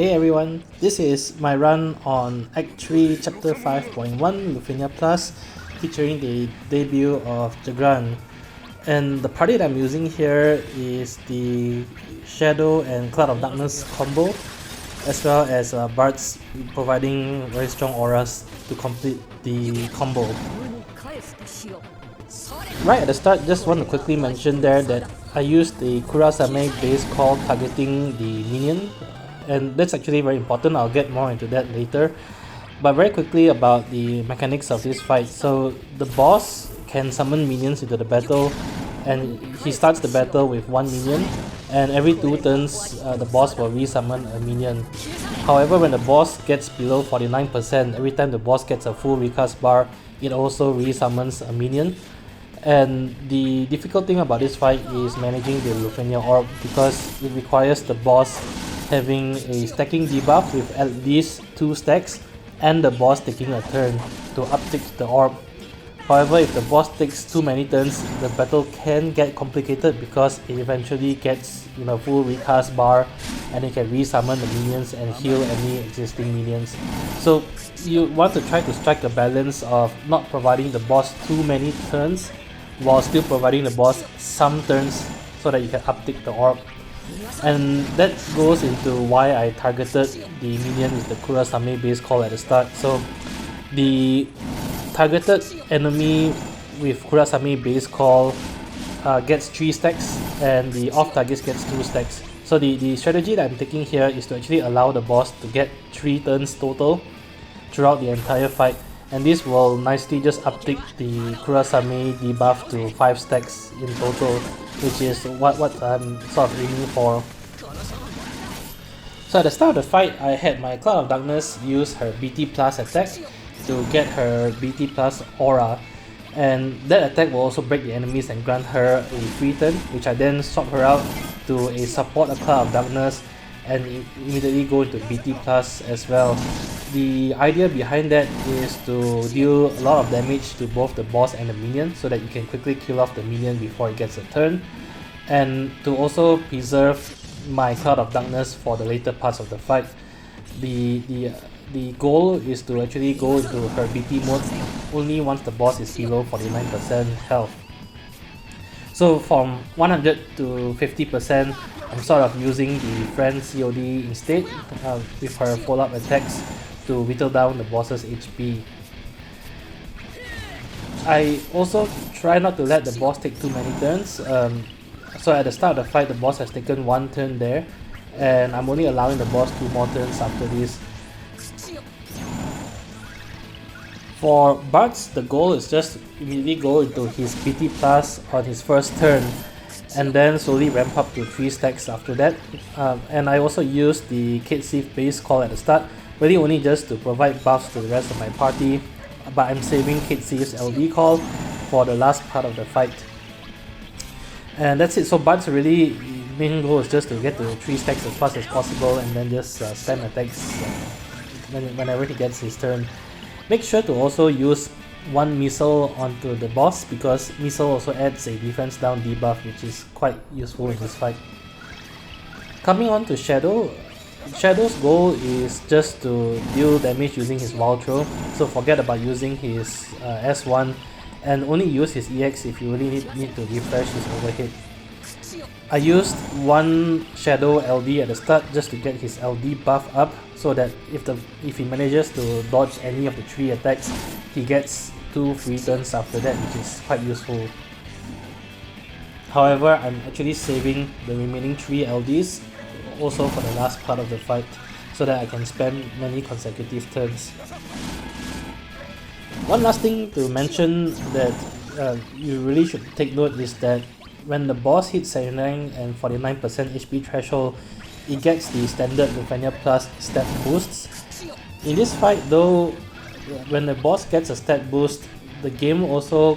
Hey everyone, this is my run on Act 3 Chapter 5.1 Lufenia Plus, featuring the debut of Jagran. And the party that I'm using here is the Shadow and Cloud of Darkness combo, as well as Bartz providing very strong auras to complete the combo. Right at the start, just want to quickly mention there that I used the Kurasame base call targeting the minion, and that's actually very important. I'll get more into that later. But very quickly about the mechanics of this fight. So the boss can summon minions into the battle, and he starts the battle with one minion, and every 2 turns the boss will resummon a minion. However, when the boss gets below 49%, every time the boss gets a full recast bar, it also resummons a minion. And the difficult thing about this fight is managing the Lufenia orb, because it requires the boss having a stacking debuff with at least 2 stacks and the boss taking a turn to uptick the orb. However, if the boss takes too many turns, the battle can get complicated because it eventually gets full recast bar, and it can resummon the minions and heal any existing minions. So you want to try to strike a balance of not providing the boss too many turns while still providing the boss some turns so that you can uptick the orb. And that goes into why I targeted the minion with the Kurasame base call at the start. So the targeted enemy with Kurasame base call gets 3 stacks, and the off targets gets 2 stacks. So the strategy that I'm taking here is to actually allow the boss to get 3 turns total throughout the entire fight, and this will nicely just uptick the Kurasame debuff to 5 stacks in total, which is what I'm sort of aiming for. So at the start of the fight, I had my Cloud of Darkness use her BT plus attack to get her BT plus aura, and that attack will also break the enemies and grant her a free turn, which I then swap her out to a support a Cloud of Darkness and immediately go into BT plus as well. The idea behind that is to deal a lot of damage to both the boss and the minion, so that you can quickly kill off the minion before it gets a turn, and to also preserve my Cloud of Darkness for the later parts of the fight. The goal is to actually go into her BT mode only once the boss is below 49% health. So from 100 to 50%, I'm sort of using the friend COD instead with her follow-up attacks to whittle down the boss's HP. I also try not to let the boss take too many turns. So at the start of the fight, the boss has taken 1 turn there, and I'm only allowing the boss 2 more turns after this. For Bartz, the goal is just immediately go into his BT plus on his first turn, and then slowly ramp up to 3 stacks after that. And I also use the Kate Sith base call at the start, really only just to provide buffs to the rest of my party, but I'm saving Kate Sith's LD call for the last part of the fight. And that's it. So Bart's really main goal is just to get to 3 stacks as fast as possible, and then just spam attacks whenever he gets his turn. Make sure to also use 1 missile onto the boss, because missile also adds a defense down debuff, which is quite useful in this fight. Coming on to Shadow, Shadow's goal is just to deal damage using his wild throw, so forget about using his S1 and only use his EX if you really need to refresh his overhead. I used 1 Shadow LD at the start just to get his LD buff up, so that if he manages to dodge any of the 3 attacks, he gets 2 free turns after that, which is quite useful. However, I'm actually saving the remaining 3 LDs also for the last part of the fight, so that I can spam many consecutive turns. One last thing to mention that you really should take note is that when the boss hits 79 and 49% HP threshold, it gets the standard Lufenia plus stat boosts. In this fight though, when the boss gets a stat boost, the game also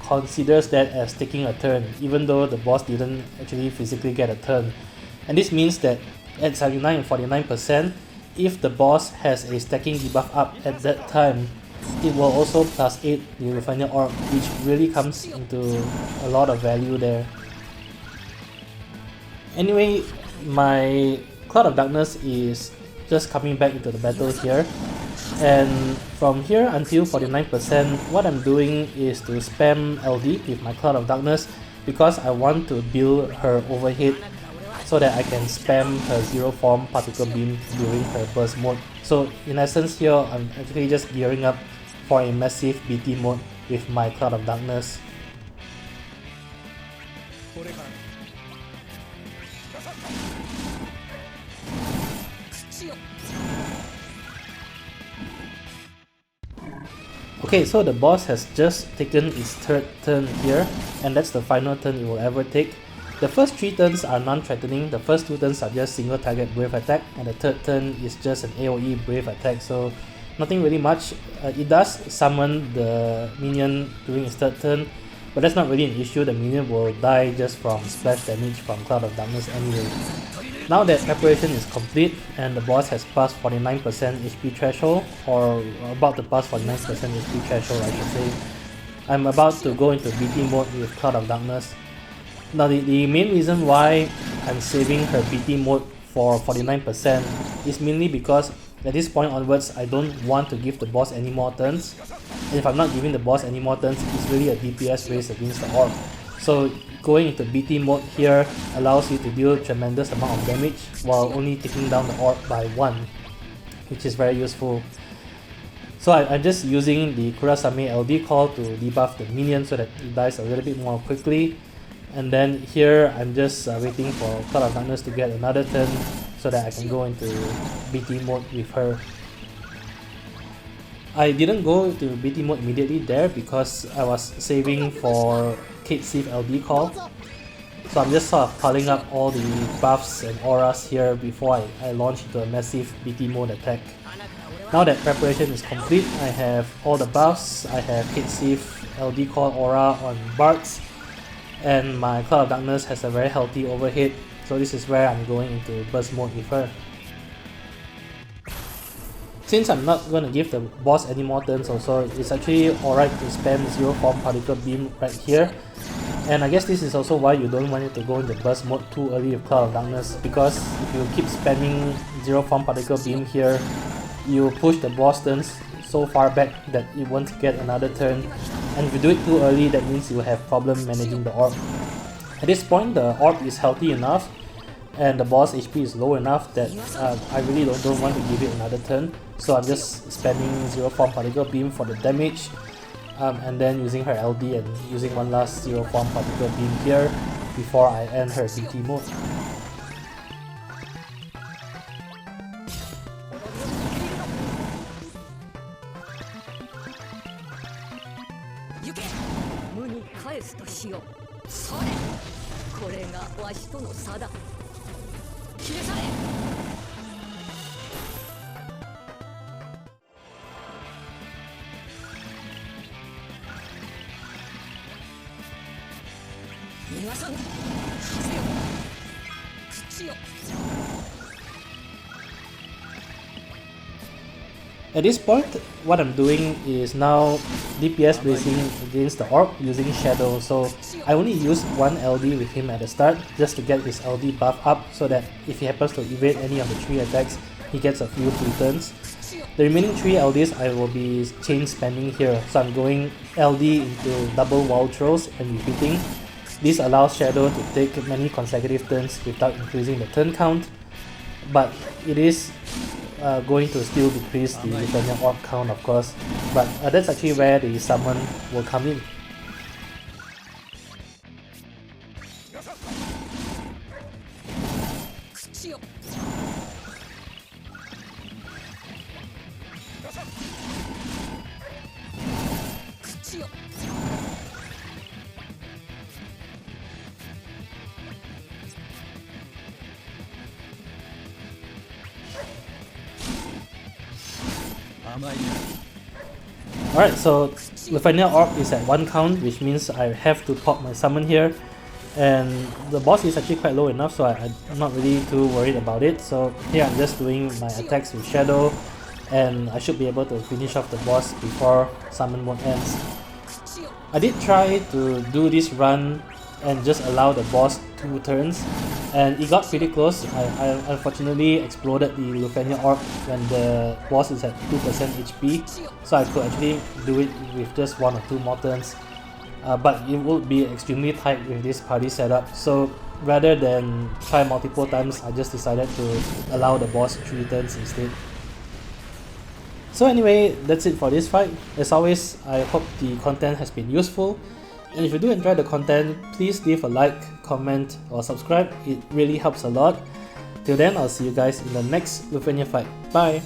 considers that as taking a turn, even though the boss didn't actually physically get a turn. And this means that at 79 and 49%, if the boss has a stacking debuff up at that time, it will also plus 8 the Lufenia orb, which really comes into a lot of value there. Anyway, my Cloud of Darkness is just coming back into the battle here. And from here until 49%, what I'm doing is to spam LD with my Cloud of Darkness because I want to build her overhead so that I can spam her zero form particle beam during her burst mode. So in essence here, I'm actually just gearing up for a massive BT mode with my Cloud of Darkness. Okay, so the boss has just taken its third turn here, and that's the final turn it will ever take. The first 3 turns are non-threatening, the first 2 turns are just single target brave attack, and the third turn is just an AoE brave attack, so nothing really much. It does summon the minion during its third turn, but that's not really an issue. The minion will die just from splash damage from Cloud of Darkness anyway. Now that preparation is complete and the boss has passed 49% HP threshold, or about to pass 49% HP threshold I should say, I'm about to go into BT mode with Cloud of Darkness. Now the main reason why I'm saving her BT mode for 49% is mainly because at this point onwards I don't want to give the boss any more turns, and if I'm not giving the boss any more turns, it's really a DPS race against the orb. So going into BT mode here allows you to deal tremendous amount of damage while only taking down the orb by 1, which is very useful. So I'm just using the Kurasame LD call to debuff the minion so that it dies a little bit more quickly. And then here I'm just waiting for Cloud of Darkness to get another turn so that I can go into BT mode with her. I didn't go to BT mode immediately there because I was saving for Kate Sith LD call. So I'm just sort of piling up all the buffs and auras here before I launch into a massive BT mode attack. Now that preparation is complete, I have all the buffs, I have Kate Sith LD call aura on Bartz, and my Cloud of Darkness has a very healthy overhead, so this is where I'm going into burst mode with her. Since I'm not going to give the boss any more turns also, it's actually alright to spam zero form particle beam right here. And I guess this is also why you don't want it to go into burst mode too early with Cloud of Darkness, because if you keep spamming zero form particle beam here, you push the boss turns so far back that it won't get another turn, and if you do it too early, that means you will have problem managing the orb. At this point, the orb is healthy enough and the boss HP is low enough that I really don't want to give it another turn, so I'm just spamming zero form particle beam for the damage, and then using her LD and using one last zero form particle beam here before I end her BT mode. At this point, what I'm doing is now DPS racing against the orb using Shadow, so I only use one LD with him at the start just to get his LD buff up so that if he happens to evade any of the 3 attacks, he gets a few free turns. The remaining 3 LDs I will be chain spamming here, so I'm going LD into double wall throws and repeating. This allows Shadow to take many consecutive turns without increasing the turn count, but it is going to still decrease the Lufenia orb count of course, but that's actually where the summon will come in. Alright, so Lufenia orb is at 1 count, which means I have to pop my summon here, and the boss is actually quite low enough, so I'm not really too worried about it. So here I'm just doing my attacks with Shadow, and I should be able to finish off the boss before summon mode ends. I did try to do this run and just allow the boss 2 turns. And it got pretty close. I unfortunately exploded the Lufenia orb when the boss is at 2% HP, so I could actually do it with just 1 or 2 more turns. But it would be extremely tight with this party setup, so rather than try multiple times, I just decided to allow the boss 3 turns instead. So anyway, that's it for this fight. As always, I hope the content has been useful. And if you do enjoy the content, please leave a like, comment, or subscribe. It really helps a lot. Till then, I'll see you guys in the next Lufenia fight. Bye!